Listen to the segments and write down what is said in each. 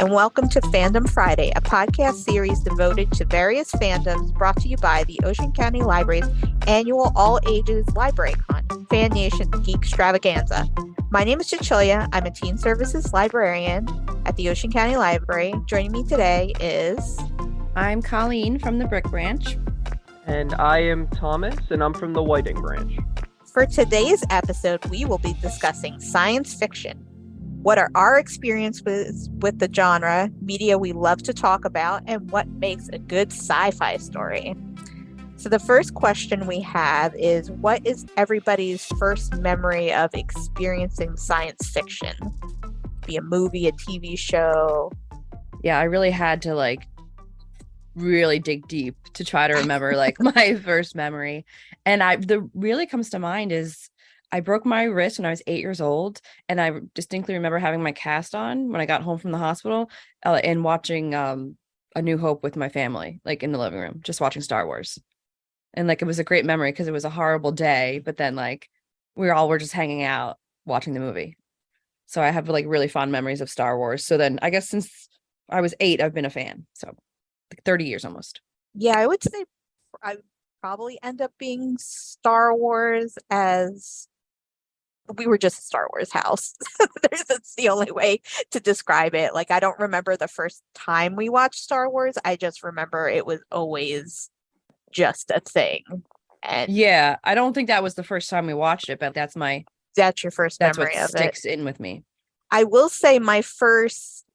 and welcome to Fandom Friday, a podcast series devoted to various fandoms brought to you by the Ocean County Library's annual all-ages library con, Fan Nation Geek Extravaganza. My name is Cecilia. I'm a teen services librarian at the Ocean County Library. Joining me today is... I'm Colleen from the Brick Branch. And I am Thomas, and I'm from the Whiting Branch. For today's episode, we will be discussing science fiction. What are our experiences with the genre, media we love to talk about, and what makes a good sci-fi story? So the first question we have is, what is everybody's first memory of experiencing science fiction? Be a movie, a TV show? Yeah, I really had to really dig deep to try to remember my first memory. And the really comes to mind is I broke my wrist when I was 8 years old, and I distinctly remember having my cast on when I got home from the hospital and watching A New Hope with my family, in the living room, just watching Star Wars. And it was a great memory because it was a horrible day, but then we were just hanging out watching the movie. So I have really fond memories of Star Wars. So then I guess since I was 8, I've been a fan. So 30 years almost. Yeah, I would say I probably end up being Star Wars, as we were just a Star Wars house. That's the only way to describe it. I don't remember the first time we watched Star Wars. I just remember it was always just a thing. And yeah, I don't think that was the first time we watched it, but that's your first memory of it. Sticks in with me. I will say my first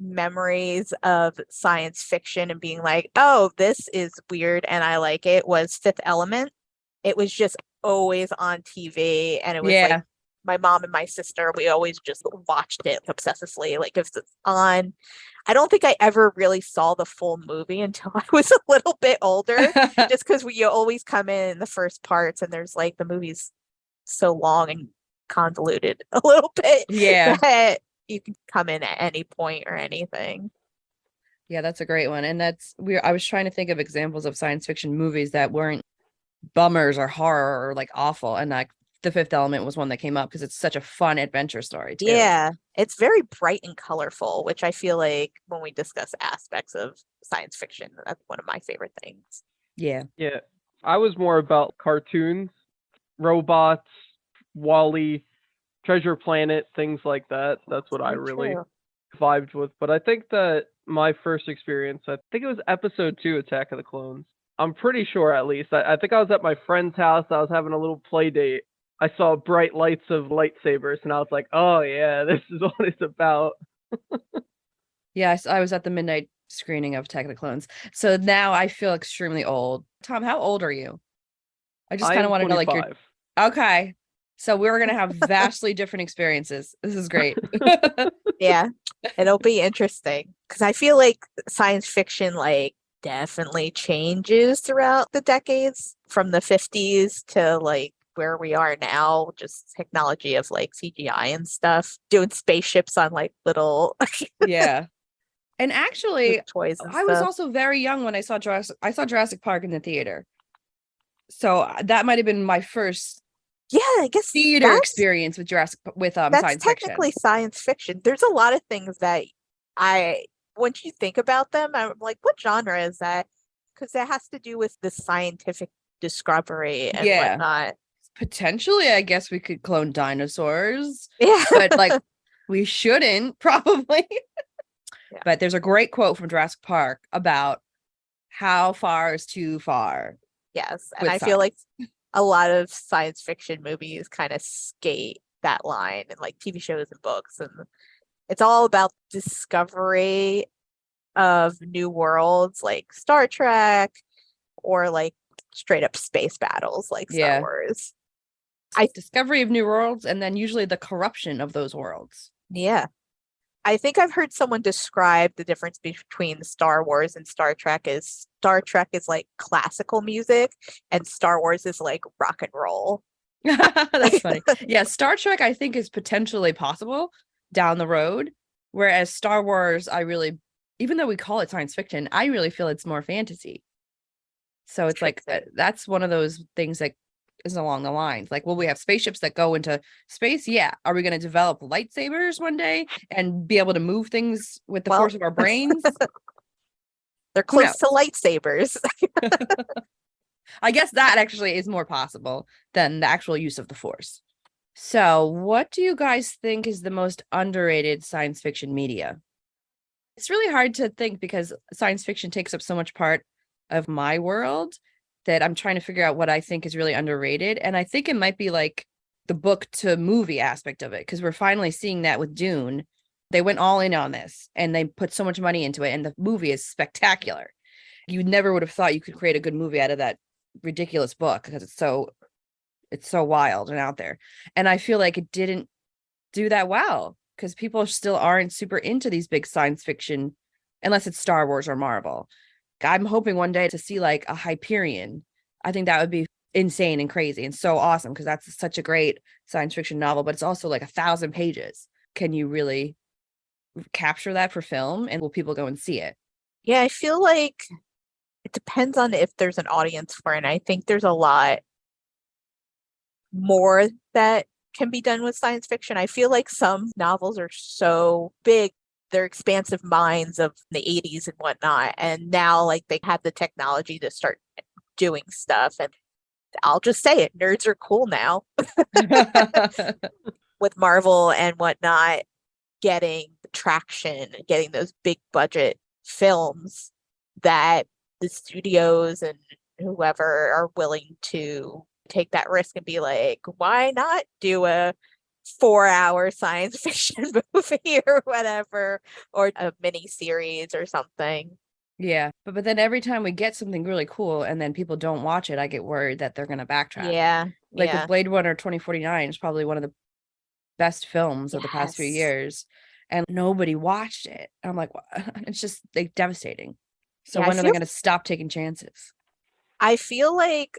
memories of science fiction and being oh, this is weird and I like it, was Fifth Element. It was just always on TV, and it was my mom and my sister, we always just watched it obsessively. If it's on, I don't think I ever really saw the full movie until I was a little bit older, just because you always come in the first parts and there's the movie's so long and convoluted a little bit. Yeah. That you can come in at any point or anything. Yeah, that's a great one. And I was trying to think of examples of science fiction movies that weren't bummers or horror or awful, and The Fifth Element was one that came up because it's such a fun adventure story too. Yeah, it's very bright and colorful, which I feel when we discuss aspects of science fiction, that's one of my favorite things. Yeah I was more about cartoons, robots, Wall-E, Treasure Planet, things like that. That's what I really vibed with. But I think that my first experience, I think it was episode 2, Attack of the Clones. I'm pretty sure, at least. I think I was at my friend's house. I was having a little play date. I saw bright lights of lightsabers, and I was like, oh, yeah, this is what it's about. Yes, I was at the midnight screening of Attack of the Clones. So now I feel extremely old. Tom, how old are you? I just kind of want to know, your... Okay. So we're going to have vastly different experiences. This is great. Yeah, it'll be interesting. Because I feel science fiction, definitely changes throughout the decades, from the 50s to where we are now, just technology of CGI and stuff, doing spaceships on little yeah. And actually toys and I was also very young when I saw Jurassic Park in the theater, so that might have been my first I guess theater experience with science fiction. That's technically science fiction. There's a lot of things that once you think about them, I'm like, what genre is that? Because it has to do with the scientific discovery and whatnot. Potentially, I guess we could clone dinosaurs. Yeah. But we shouldn't, probably. Yeah. But there's a great quote from Jurassic Park about how far is too far. Yes. And I feel a lot of science fiction movies kind of skate that line, and TV shows and books, and it's all about discovery of new worlds, like Star Trek, or straight up space battles like Star Wars. Discovery of new worlds, and then usually the corruption of those worlds. Yeah. I think I've heard someone describe the difference between Star Wars and Star Trek is Star Trek is classical music, and Star Wars is rock and roll. That's funny. Yeah, Star Trek I think is potentially possible down the road, whereas Star Wars, even though we call it science fiction, I really feel it's more fantasy. So it's that's one of those things that is along the lines. Like, will we have spaceships that go into space? Yeah. Are we going to develop lightsabers one day and be able to move things with the Well, force of our brains? they're Who close knows? to lightsabers. I guess that actually is more possible than the actual use of the force. So, what do you guys think is the most underrated science fiction media? It's really hard to think because science fiction takes up so much part of my world that I'm trying to figure out what I think is really underrated. And I think it might be like the book to movie aspect of it, because we're finally seeing that with Dune. They went all in on this and they put so much money into it, and the movie is spectacular. You never would have thought you could create a good movie out of that ridiculous book because it's so wild and out there. And I feel like it didn't do that well because people still aren't super into these big science fiction unless it's Star Wars or Marvel. I'm hoping one day to see like a Hyperion. I think that would be insane and crazy and so awesome because that's such a great science fiction novel, but it's also like 1,000 pages. Can you really capture that for film, and will people go and see it? Yeah, I feel like it depends on if there's an audience for it. And I think there's a lot more that can be done with science fiction. I feel like some novels are so big, they're expansive minds of the 80s and whatnot. And now like they have the technology to start doing stuff. And I'll just say it, nerds are cool now. With Marvel and whatnot getting traction, getting those big budget films that the studios and whoever are willing to take that risk and be like, why not do a 4-hour science fiction movie or whatever, or a mini series or something. Yeah, but then every time we get something really cool and then people don't watch it, I get worried that they're going to backtrack. Yeah, Like yeah. with Blade Runner 2049 is probably one of the best films of the past few Yes. years, and nobody watched it. I'm like, it's just like devastating. So Yeah, when are they going to stop taking chances? I feel like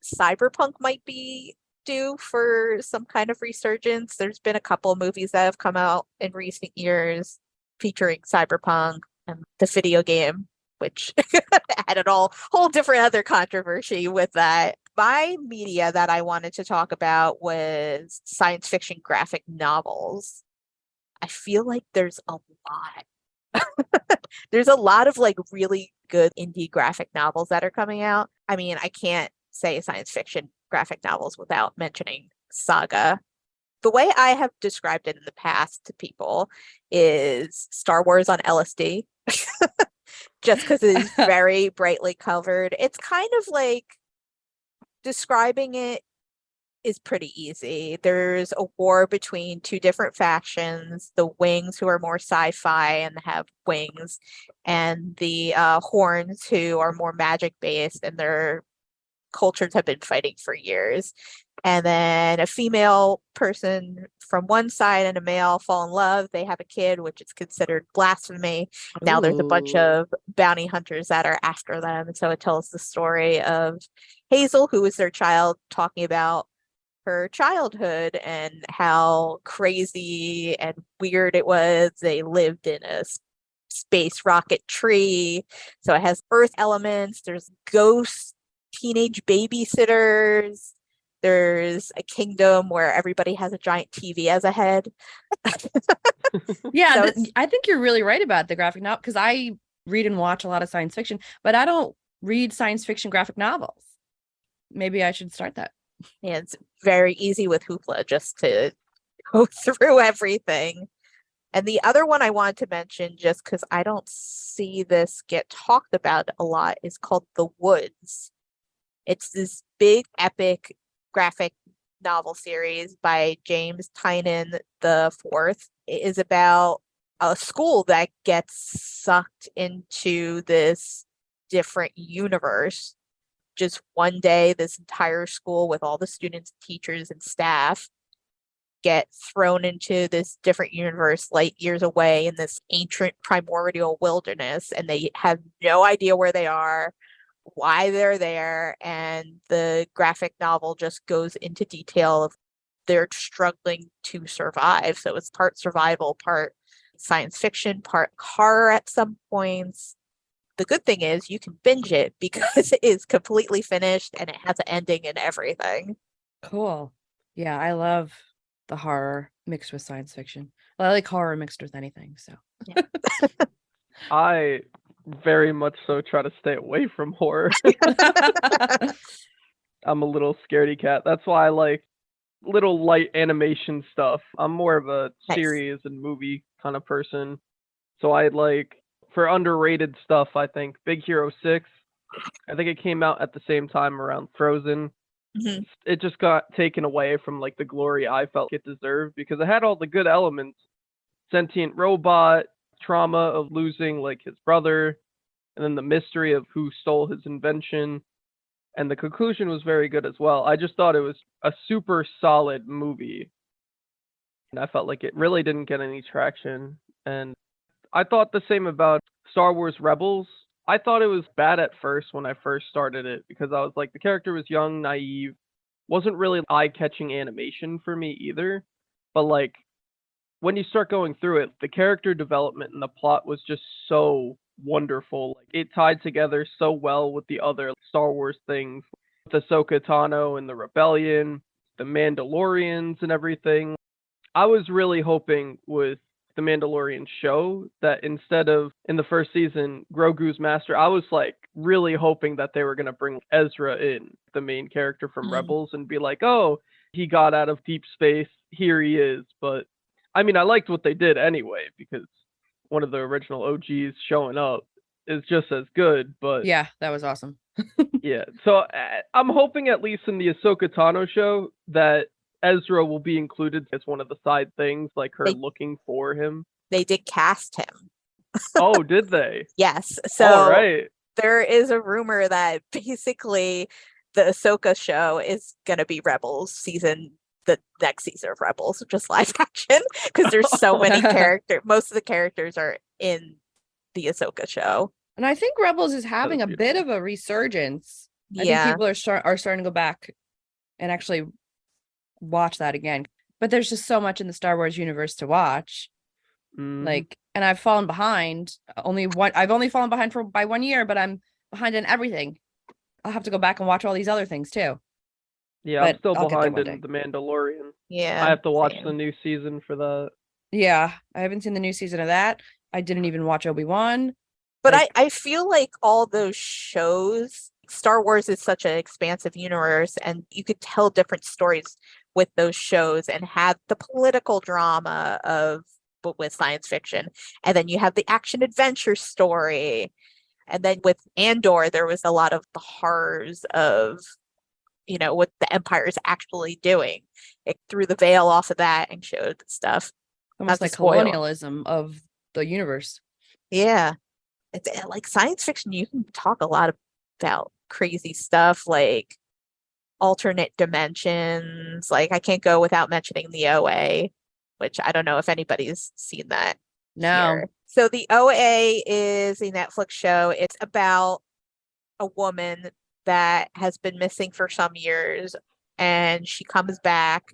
Cyberpunk might be due for some kind of resurgence. There's been a couple of movies that have come out in recent years featuring Cyberpunk and the video game, which had a whole different other controversy with that. My media that I wanted to talk about was science fiction graphic novels. I feel like there's a lot. There's a lot of like really good indie graphic novels that are coming out. I mean, I can't say science fiction graphic novels without mentioning Saga. The way I have described it in the past to people is Star Wars on LSD, just because it is very brightly covered. It's kind of like describing it is pretty easy. There's a war between two different factions, the Wings, who are more sci-fi and have wings, and the Horns, who are more magic based, and their cultures have been fighting for years. And then a female person from one side and a male fall in love. They have a kid, which is considered blasphemy. Now there's a bunch of bounty hunters that are after them. And so it tells the story of Hazel, who is their child, talking about her childhood and how crazy and weird it was. They lived in a space rocket tree. So it has earth elements. There's ghosts, teenage babysitters. There's a kingdom where everybody has a giant TV as a head. Yeah, So I think you're really right about the graphic novel, because I read and watch a lot of science fiction, but I don't read science fiction graphic novels. Maybe I should start that. yeah, it's very easy with Hoopla just to go through everything. And the other one I wanted to mention, just because I don't see this get talked about a lot, is called The Woods. It's this big epic graphic novel series by James Tynion the Fourth. It is about a school that gets sucked into this different universe. Just one day, this entire school with all the students, teachers, and staff get thrown into this different universe light years away in this ancient primordial wilderness, and they have no idea where they are, why they're there. And the graphic novel just goes into detail of they're struggling to survive. So it's part survival, part science fiction, part horror at some points. the good thing is you can binge it because it is completely finished and it has an ending and everything. Cool. Yeah, I love the horror mixed with science fiction. Well, I like horror mixed with anything, so. Yeah. I very much so try to stay away from horror. I'm a little scaredy cat. That's why I like little light animation stuff. I'm more of a Nice. series and movie kind of person. So I like, for underrated stuff, I think Big Hero 6. I think it came out at the same time around Frozen. Mhm. It just got taken away from like the glory I felt it deserved because it had all the good elements. Sentient robot, trauma of losing like his brother, and then the mystery of who stole his invention. And the conclusion was very good as well. I just thought it was a super solid movie. And I felt like it really didn't get any traction. And I thought the same about Star Wars Rebels. I thought it was bad at first when I first started it because I was like, the character was young, naive, wasn't really eye-catching animation for me either. But like, when you start going through it, the character development and the plot was just so wonderful. Like, it tied together so well with the other Star Wars things, with Ahsoka Tano and the Rebellion, the Mandalorians and everything. I was really hoping with the Mandalorian show that instead of in the first season Grogu's master, I was like really hoping that they were going to bring Ezra in, the main character from Rebels, and be like, oh, he got out of deep space, here he is. But I mean, I liked what they did anyway because one of the original OGs showing up is just as good. But Yeah, that was awesome. yeah, so I'm hoping at least in the Ahsoka Tano show that Ezra will be included as one of the side things, like her looking for him. They did cast him. Oh, did they? Yes. All So right. there is a rumor that basically the Ahsoka show is going to be Rebels season, the next season of Rebels, just live action, because there's so many characters. Most of the characters are in the Ahsoka show. And I think Rebels is having a bit beautiful. of a resurgence. I think Yeah. people are starting to go back and actually watch that again. But there's just so much in the Star Wars universe to watch. Like, and I've fallen behind. I've only fallen behind by 1 year, but I'm behind in everything. I'll have to go back and watch all these other things too. Yeah, But I'm still I'll get there behind one in day. The Mandalorian. Yeah. I have to watch same. the new season for that. Yeah, I haven't seen the new season of that. I didn't even watch Obi-Wan. But Like- I feel like all those shows, Star Wars is such an expansive universe, and you could tell different stories with those shows and have the political drama of but with science fiction. And then you have the action adventure story. And then with Andor, there was a lot of the horrors of, you know, what the Empire is actually doing. It threw the veil off of that and showed stuff. Almost Not to like spoil. colonialism of the universe. Yeah. It's like science fiction, you can talk a lot about crazy stuff like alternate dimensions. Like, I can't go without mentioning the OA, which I don't know if anybody's seen that. No. Here. So the OA is a Netflix show. It's about a woman that has been missing for some years, and she comes back,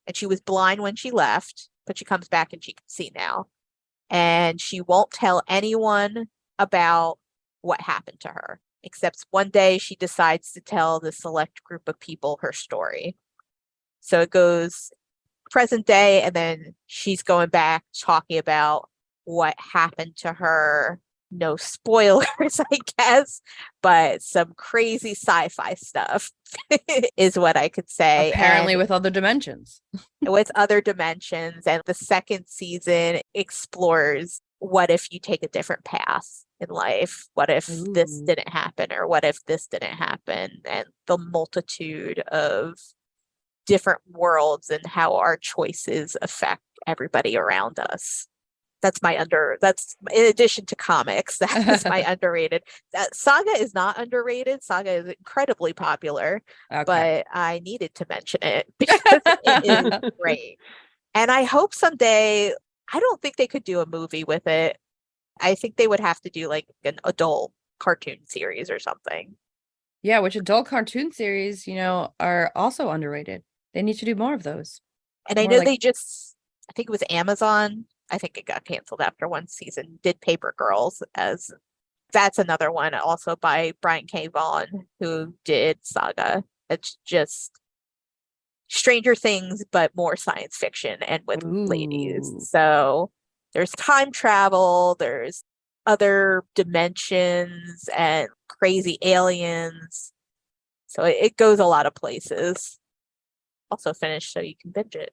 and she was blind when she left, but she comes back and she can see now. And she won't tell anyone about what happened to her, except one day she decides to tell the select group of people her story. So it goes present day, and then she's going back talking about what happened to her. No spoilers, I guess, but some crazy sci-fi stuff is what I could say. Apparently And with other dimensions. with other dimensions. And the second season explores what if you take a different path in life? What if this Ooh. didn't happen? Or what if this didn't happen? And the multitude of different worlds and how our choices affect everybody around us. That's in addition to comics, that is my underrated. Saga is not underrated. Saga is incredibly popular, Okay. but I needed to mention it because it is great. And I hope someday, I don't think they could do a movie with it. I think they would have to do like an adult cartoon series or something. Yeah, which adult cartoon series, are also underrated. They need to do more of those. And I More know like- I think it was Amazon. I think it got canceled after one season, did Paper Girls as That's another one also by Brian K. Vaughan, who did Saga. It's just Stranger Things, but more science fiction and with ladies. Ooh. So there's time travel, there's other dimensions and crazy aliens. So it goes a lot of places. Also finished so you can binge it.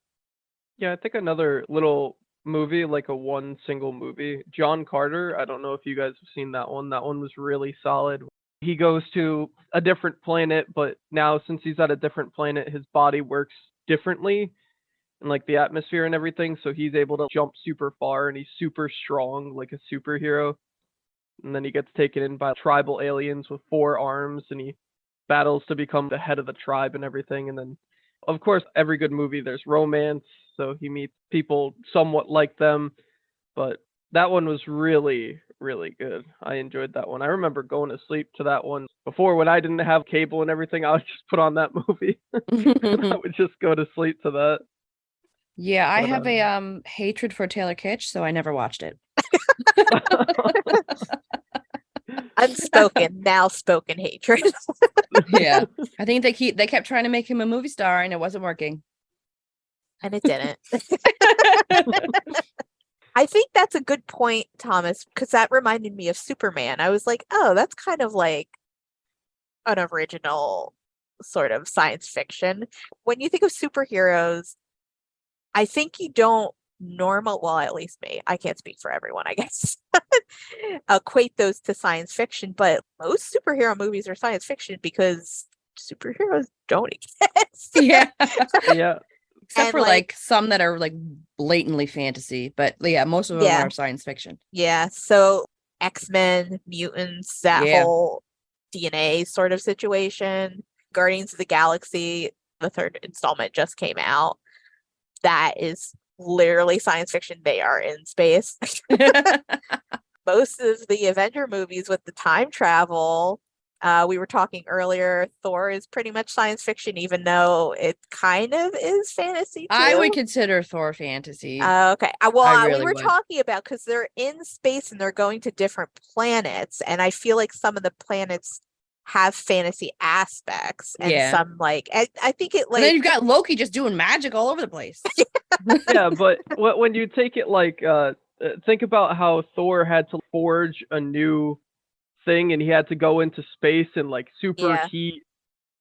Yeah, I think another little movie, like a one single movie, John Carter. I don't know if you guys have seen that one. That one was really solid. He goes to a different planet, but now since he's at a different planet, his body works differently and like the atmosphere and everything. So he's able to jump super far and he's super strong, like a superhero. And then he gets taken in by tribal aliens with 4 arms and he battles to become the head of the tribe and everything. And then, of course, every good movie, there's romance. So he meets people somewhat like them. But that one was really, really good. I enjoyed that one. I remember going to sleep to that one before when I didn't have cable and everything. I would just put on that movie and I would just go to sleep to that. Yeah, I But, have a hatred for Taylor Kitsch, so I never watched it. Unspoken, now spoken hatred. Yeah. I think they kept trying to make him a movie star and it wasn't working. And it didn't. I think that's a good point, Thomas, because that reminded me of Superman. I was like, oh, that's kind of like an original sort of science fiction. When you think of superheroes, I think you don't well, at least me, I can't speak for everyone, I guess, equate those to science fiction, but most superhero movies are science fiction because superheroes don't exist. Yeah. Yeah. Except And, for like some that are like blatantly fantasy, but yeah, most of them Yeah. are science fiction. Yeah, so X-Men, mutants, that Yeah. whole DNA sort of situation. Guardians of the Galaxy, the 3rd installment just came out. That is literally science fiction. They are in space. Most of the Avenger movies with the time travel, we were talking earlier, Thor is pretty much science fiction, even though it kind of is fantasy too. I would consider Thor fantasy. Okay. I Well, really we were would. talking about because they're in space and they're going to different planets, and I feel like some of the planets have fantasy aspects, and Yeah. some like I think it And then like you've got Loki just doing magic all over the place. Yeah, but when you take it like think about how Thor had to forge a new thing and he had to go into space and like superheat,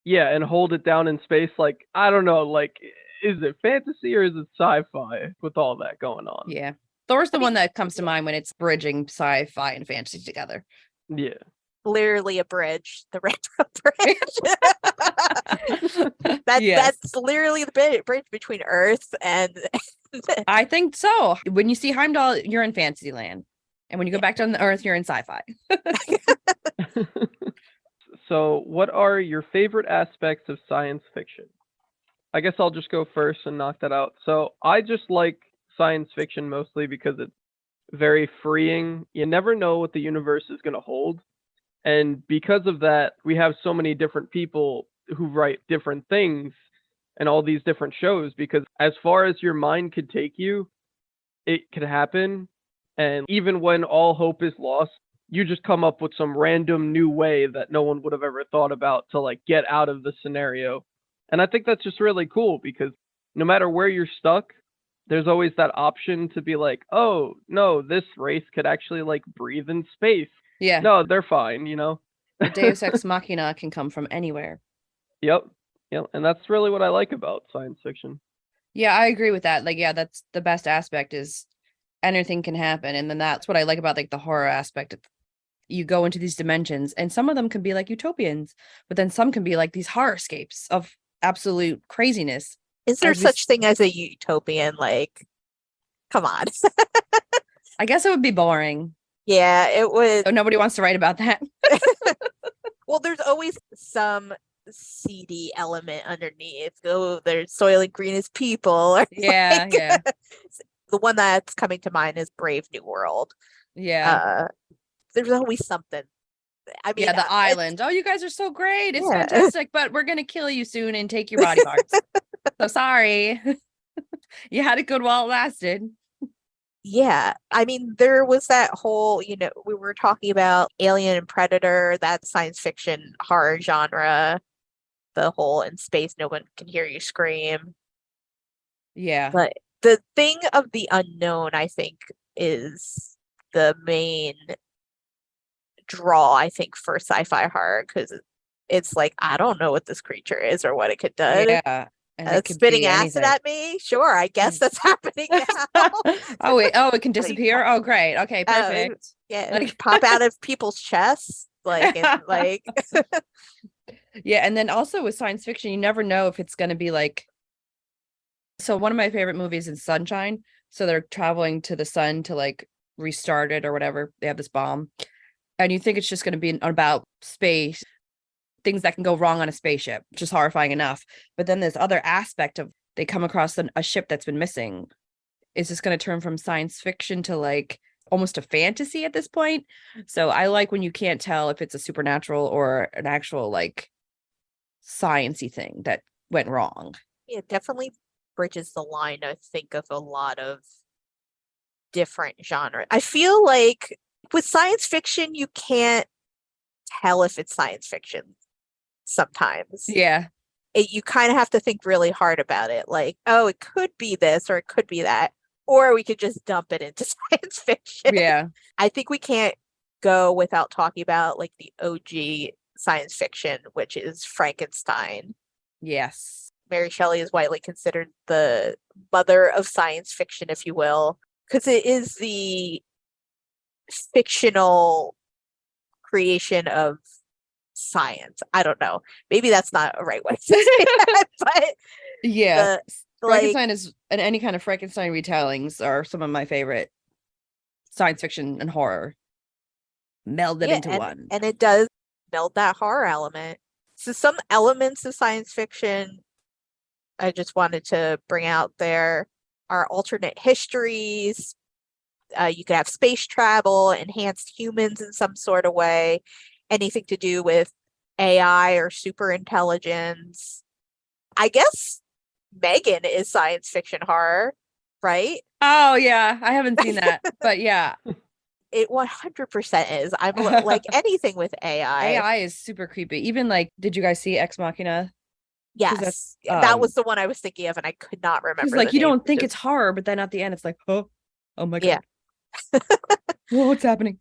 yeah, and hold it down in space. Like, I don't know, like, is it fantasy or is it sci-fi with all that going on? Yeah. Thor's the one that comes to mind when it's bridging sci-fi and fantasy together. Yeah. literally a bridge, the Rainbow Bridge. Yes. That's literally the bridge between Earth and. I think so. When you see Heimdall, you're in Fantasyland. And when you go back down to Earth, you're in sci-fi. So, what are your favorite aspects of science fiction? I guess I'll just go first and knock that out. So, I just like science fiction mostly because it's very freeing. You never know what the universe is going to hold. And because of that, we have so many different people who write different things and all these different shows because as far as your mind could take you, it could happen. And even when all hope is lost, you just come up with some random new way that no one would have ever thought about to like get out of the scenario. And I think that's just really cool because no matter where you're stuck, there's always that option to be like, oh, no, this race could actually like breathe in space. Yeah. No, they're fine, you know? The Deus Ex Machina can come from anywhere. Yep. And that's really what I like about science fiction. Yeah, I agree with that. Like, yeah, that's the best aspect is anything can happen. And then that's what I like about like the horror aspect. You go into these dimensions and some of them can be like utopians, but then some can be like these horrorscapes of absolute craziness. Is there such thing as a utopian? Like, come on. I guess it would be boring. Yeah, it would. So nobody wants to write about that. Well, there's always some seedy element underneath. Oh, there's Soylent Green as people. Or Yeah, like, yeah. The one that's coming to mind is Brave New World. Yeah. There's always something. I mean, yeah, the island. Oh, you guys are so great. It's Yeah. fantastic, but we're going to kill you soon and take your body parts. So sorry. You had it good while it lasted. Yeah, I mean, there was that whole, we were talking about Alien and Predator, that science fiction horror genre, the whole in space, no one can hear you scream. Yeah. But the thing of the unknown, I think, is the main draw, I think, for sci-fi horror, because it's like, I don't know what this creature is or what it could do. Yeah. And it could Spitting be acid anything. at me? Sure, I guess that's happening now. Oh wait, oh, it can Like, disappear. Oh great. Okay, perfect. yeah, Like pop out of people's chests, yeah, and then also with science fiction, you never know if it's going to be like. So one of my favorite movies is Sunshine. So they're traveling to the sun to like restart it or whatever. They have this bomb, and you think it's just going to be about space, things that can go wrong on a spaceship, which is horrifying enough. But then this other aspect of they come across a ship that's been missing. Is this going to turn from science fiction to like almost a fantasy at this point? So I like when you can't tell if it's a supernatural or an actual like sciencey thing that went wrong. yeah, definitely bridges the line, I think, of a lot of different genres. I feel like with science fiction, you can't tell if it's science fiction sometimes. Yeah. You kind of have to think really hard about it. Like, oh, it could be this or it could be that. Or we could just dump it into science fiction. Yeah. I think we can't go without talking about like the OG science fiction, which is Frankenstein. Yes. Mary Shelley is widely considered the mother of science fiction, if you will, because it is the fictional creation of science. I don't know. Maybe that's not a right way to say that, but Yeah. like Frankenstein is, and any kind of Frankenstein retellings are some of my favorite science fiction and horror melded into one. and it does meld that horror element. So some elements of science fiction I just wanted to bring out there are alternate histories. You could have space travel, enhanced humans in some sort of way, anything to do with AI or super intelligence. I guess Megan is science fiction horror, right? Oh yeah, I haven't seen that, but yeah. It 100% is. I'm like anything with AI. AI is super creepy. Even like, did you guys see Ex Machina? Yes, that was the one I was thinking of, and I could not remember. Like you name, don't think it's horror, but then at the end, it's like, oh my god, yeah, what's happening?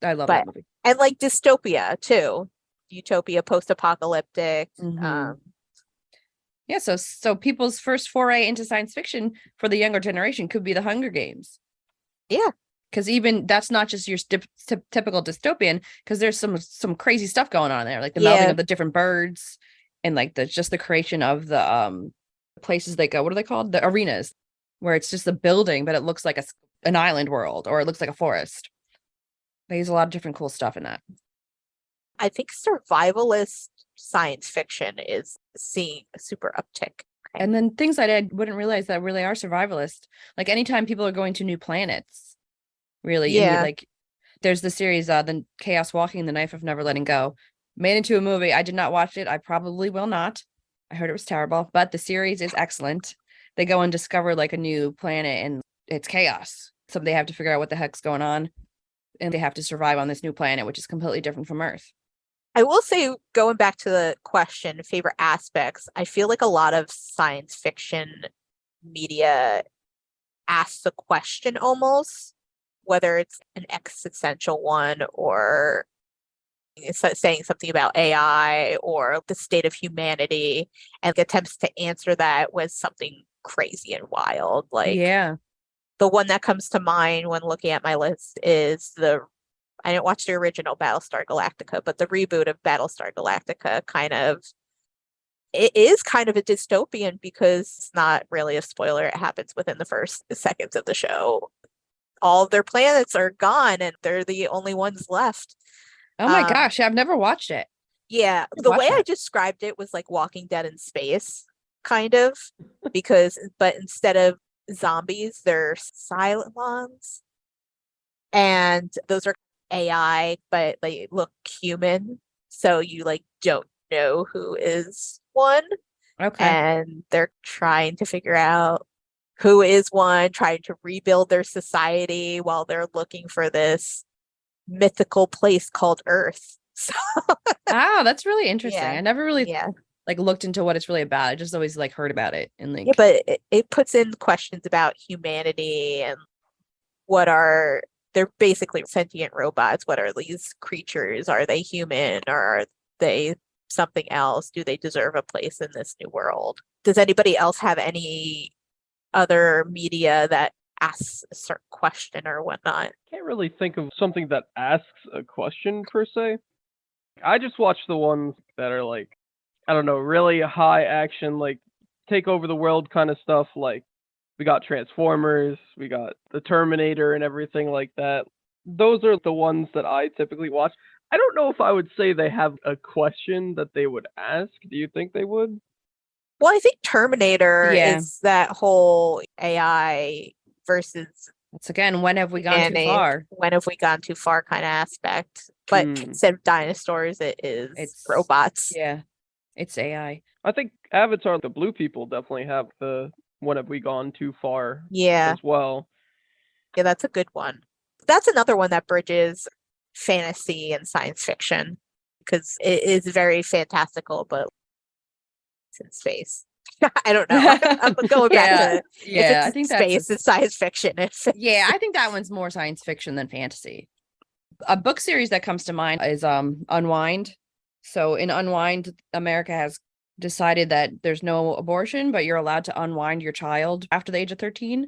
I love that movie. And like dystopia too, utopia, post-apocalyptic. Yeah, so people's first foray into science fiction for the younger generation could be the Hunger Games. Yeah, because even that's not just your typical dystopian, because there's some crazy stuff going on there, like the melding of the different birds and like the creation of the places they go. What are they called? The arenas, where it's just a building, but it looks like an island world, or it looks like a forest. They use a lot of different cool stuff in that. I think survivalist science fiction is seeing a super uptick. And then things that I wouldn't realize that really are survivalist. Like anytime people are going to new planets, really. Yeah. Like there's the series, the Chaos Walking, The Knife of Never Letting Go, made into a movie. I did not watch it. I probably will not. I heard it was terrible, but the series is excellent. They go and discover like a new planet and it's chaos. So they have to figure out what the heck's going on. And they have to survive on this new planet, which is completely different from Earth. I will say, going back to the question, favorite aspects, I feel like a lot of science fiction media asks the question almost, whether it's an existential one or it's saying something about AI or the state of humanity, and attempts to answer that with something crazy and wild. Like, yeah. The one that comes to mind when looking at my list is I didn't watch the original Battlestar Galactica, but the reboot of Battlestar Galactica it is kind of a dystopian, because it's not really a spoiler. It happens within the first seconds of the show. All of their planets are gone and they're the only ones left. Oh my gosh, I've never watched it. Yeah, the way I described it was like Walking Dead in space, kind of, but instead of zombies, they're Cylons, and those are AI, but they look human, so you like don't know who is one. Okay. And they're trying to figure out who is one trying to rebuild their society while they're looking for this mythical place called Earth. So Wow, that's really interesting. yeah, I never really yeah, like looked into what it's really about. I just always like heard about it and yeah. like But it puts in questions about humanity and what are they're basically sentient robots. What are these creatures? Are they human or are they something else? Do they deserve a place in this new world? Does anybody else have any other media that asks a certain question or whatnot? Can't really think of something that asks a question per se. I just watch the ones that are like, I don't know, really high action, like take over the world kind of stuff. Like we got Transformers, we got the Terminator and everything like that. Those are the ones that I typically watch. I don't know if I would say they have a question that they would ask. Do you think they would? Well, I think Terminator yeah. is that whole AI versus It's again, when have we gone too humanity. far? When have we gone too far kind of aspect. But instead of dinosaurs, it is It's robots. Yeah, it's AI. I think Avatar, the blue people definitely have the when have we gone too far Yeah. as well. Yeah, that's a good one. That's another one that bridges fantasy and science fiction because it is very fantastical, but it's in space. I don't know. I'm going back to Yeah, if I it's think space, it's science fiction. Yeah, I think that one's more science fiction than fantasy. A book series that comes to mind is Unwind. So in Unwind, America has decided that there's no abortion, but you're allowed to unwind your child after the age of 13.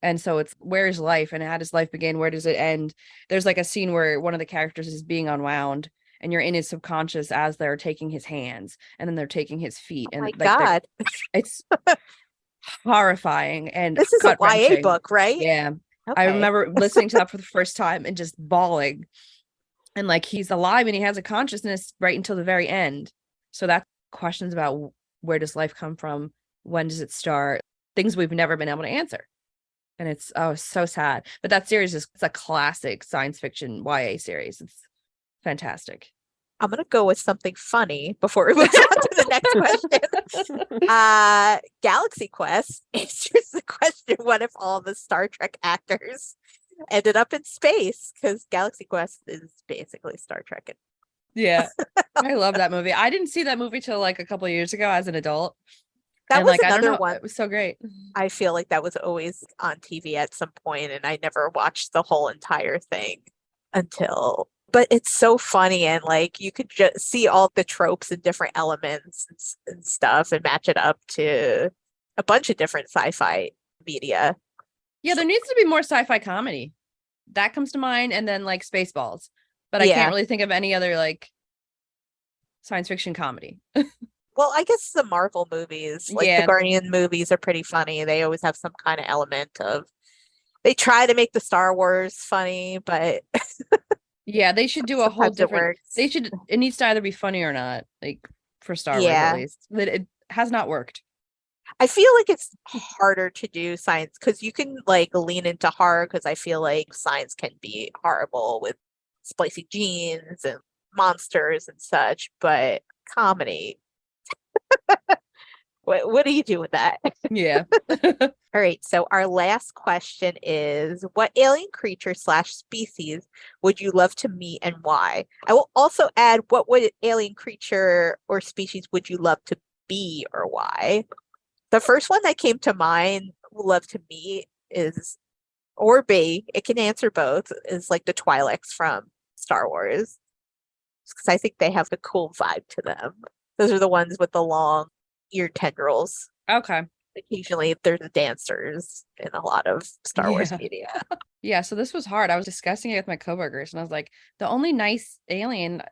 And so it's where is life and how does life begin? Where does it end? There's like a scene where one of the characters is being unwound and you're in his subconscious as they're taking his hands and then they're taking his feet. Oh And my like God. it's horrifying and This is a YA gut-wrenching. book, right? Yeah. I Okay. remember listening to that for the first time and just bawling. And like he's alive and he has a consciousness right until the very end. So that questions about where does life come from? When does it start? Things we've never been able to answer. And it's so sad. But that series it's a classic science fiction YA series. It's fantastic. I'm gonna go with something funny before we move on to the next question. Galaxy Quest answers the question: what if all the Star Trek actors ended up in space? Because Galaxy Quest is basically Star Trek. Yeah, I love that movie. I didn't see that movie till like a couple of years ago as an adult. That and was like, another I don't know, one. it was so great. I feel like that was always on TV at some point, and I never watched the whole entire thing until. But it's so funny, and like you could just see all the tropes and different elements and stuff, and match it up to a bunch of different sci-fi media. Yeah, there needs to be more sci-fi comedy. That comes to mind, and then like Spaceballs. But I Yeah. can't really think of any other like science fiction comedy. Well, I guess the Marvel movies, like Yeah. the Guardian movies, are pretty funny. They always have some kind of element of. They try to make the Star Wars funny, but Yeah, they should do a whole sometimes it different. works. It needs to either be funny or not, like for Star Wars Yeah. at least. But it has not worked. I feel like it's harder to do science because you can like lean into horror because I feel like science can be horrible with spicy genes and monsters and such, but comedy. What do you do with that? Yeah. All right, so our last question is what alien creature / species would you love to meet and why? I will also add what would alien creature or species would you love to be or why? The first one that came to mind, love to meet is, or be, it can answer both, is like the Twi'leks from Star Wars. Because I think they have the cool vibe to them. Those are the ones with the long ear tendrils. Okay. Occasionally they're the dancers in a lot of Star Wars Yeah. media. Yeah, so this was hard. I was discussing it with my coworkers and I was like, the only nice alien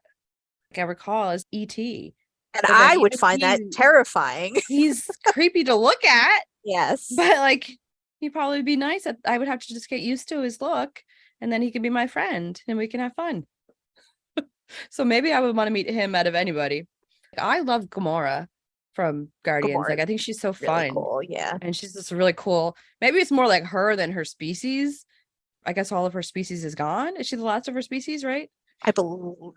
I recall is E.T. And But, I like, would even find that terrifying. he's creepy to look at, Yes. but like he'd probably be nice. I would have to just get used to his look and then he can be my friend and we can have fun. So maybe I would want to meet him out of anybody. I love Gamora from Guardians. Gamora's Like I think she's so really fun. cool, yeah. And she's just really cool. Maybe it's more like her than her species. I guess all of her species is gone. Is she the last of her species, right? I believe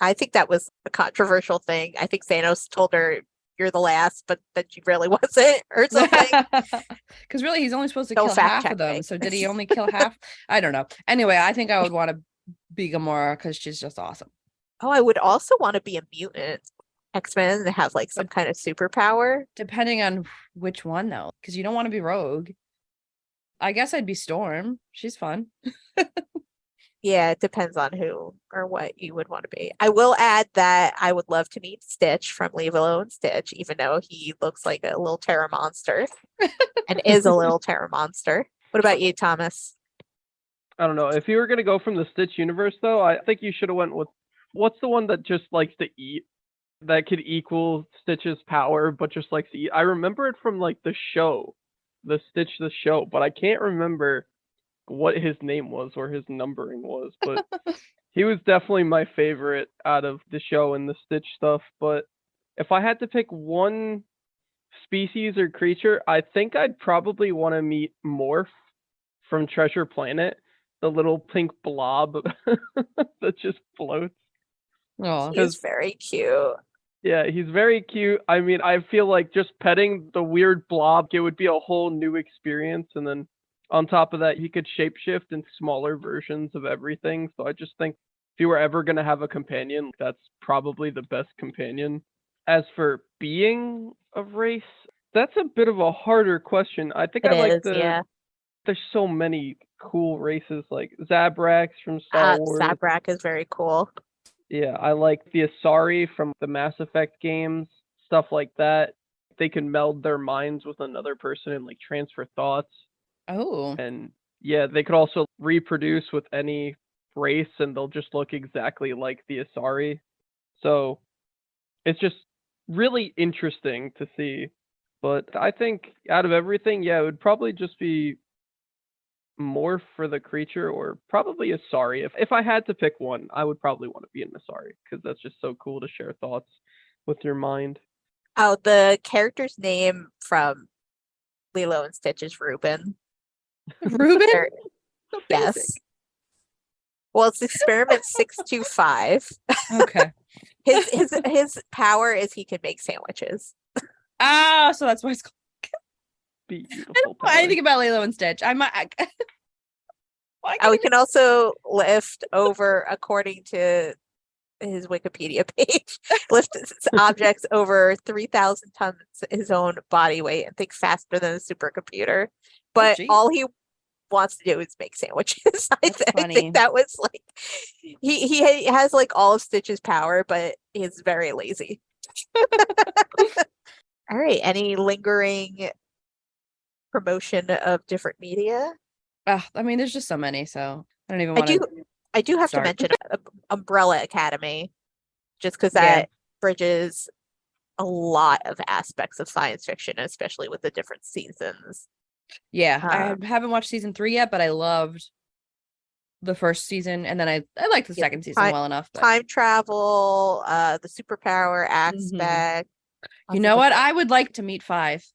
I think that was a controversial thing. I think Thanos told her you're the last, but that you really wasn't, or something. Because really, he's only supposed to Don't kill fact half check of them. me. So did he only kill half? I don't know. Anyway, I think I would want to be Gamora because she's just awesome. Oh, I would also want to be a mutant X-Men and have like some kind of superpower. Depending on which one, though, because you don't want to be Rogue. I guess I'd be Storm. She's fun. Yeah, it depends on who or what you would want to be. I will add that I would love to meet Stitch from Leave Alone Stitch, even though he looks like a little terror monster and is a little terror monster. What about you, Thomas? I don't know. If you were gonna go from the Stitch universe, though, I think you should have went with what's the one that just likes to eat, that could equal Stitch's power, but just likes to eat. I remember it from like the show, the Stitch the show, but I can't remember what his name was or his numbering was. But he was definitely my favorite out of the show and the Stitch stuff. But if I had to pick one species or creature, I think I'd probably want to meet Morph from Treasure Planet, the little pink blob that just floats. Oh, He's very cute. Yeah, he's very cute. I mean, I feel like just petting the weird blob, it would be a whole new experience. And then on top of that, he could shapeshift in smaller versions of everything. So I just think if you were ever going to have a companion, that's probably the best companion. As for being of race, that's a bit of a harder question. I think It I like is, yeah. there's so many cool races like Zabraks from Star Wars. Zabrak is very cool. Yeah, I like the Asari from the Mass Effect games, stuff like that. They can meld their minds with another person and like transfer thoughts. Oh. And yeah, they could also reproduce with any race and they'll just look exactly like the Asari. So it's just really interesting to see. But I think out of everything, yeah, it would probably just be Morph for the creature, or probably Asari. If I had to pick one, I would probably want to be an Asari because that's just so cool to share thoughts with your mind. Oh, the character's name from Lilo and Stitch is Reuben. Reuben? Yes. Well, it's experiment 625. Okay. His power is he can make sandwiches. Ah, so that's why it's called. Beautiful. I don't know anything about Lilo and Stitch. We can also lift over, according to his Wikipedia page, lift objects over 3,000 tons his own body weight and think faster than a supercomputer. But all he wants to do is make sandwiches. I think that was like he has like all of Stitch's power, but he's very lazy. All right, any lingering promotion of different media? I mean, there's just so many, so I don't even want to. I do have to mention Umbrella Academy, just because that bridges a lot of aspects of science fiction, especially with the different seasons. Yeah, I haven't watched season 3 yet, but I loved the first season, and then I liked the second season well enough. But... Time travel, the superpower aspect. You know what? I would like to meet 5.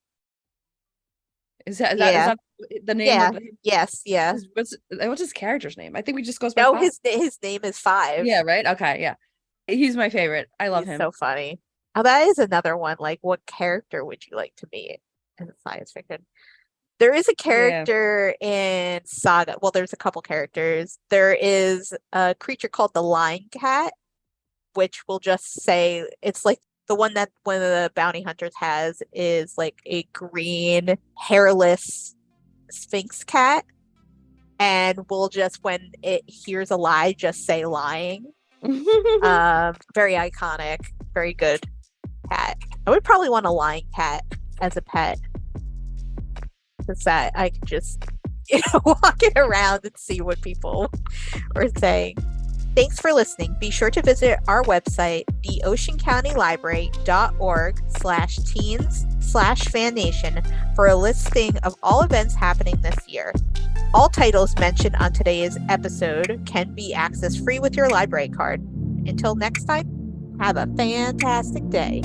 Is that the name? Yeah. Of Yes. Yeah. What's his character's name? I think we just goes by 5. His name is 5. Yeah. Right. Okay. Yeah. He's my favorite. I love him. So funny. Oh, that is another one. Like, what character would you like to meet in science fiction? There is a character in Saga. Well, there's a couple characters. There is a creature called the Lion Cat, which will just say it's like the one that one of the bounty hunters has is like a green, hairless Sphinx cat. And will just, when it hears a lie, just say lying. Very iconic, very good cat. I would probably want a lion cat as a pet. Because that I could just walk it around and see what people are saying. Thanks for listening. Be sure to visit our website, theoceancountylibrary.org/teens/fannation for a listing of all events happening this year. All titles mentioned on today's episode can be accessed free with your library card. Until next time, have a fantastic day.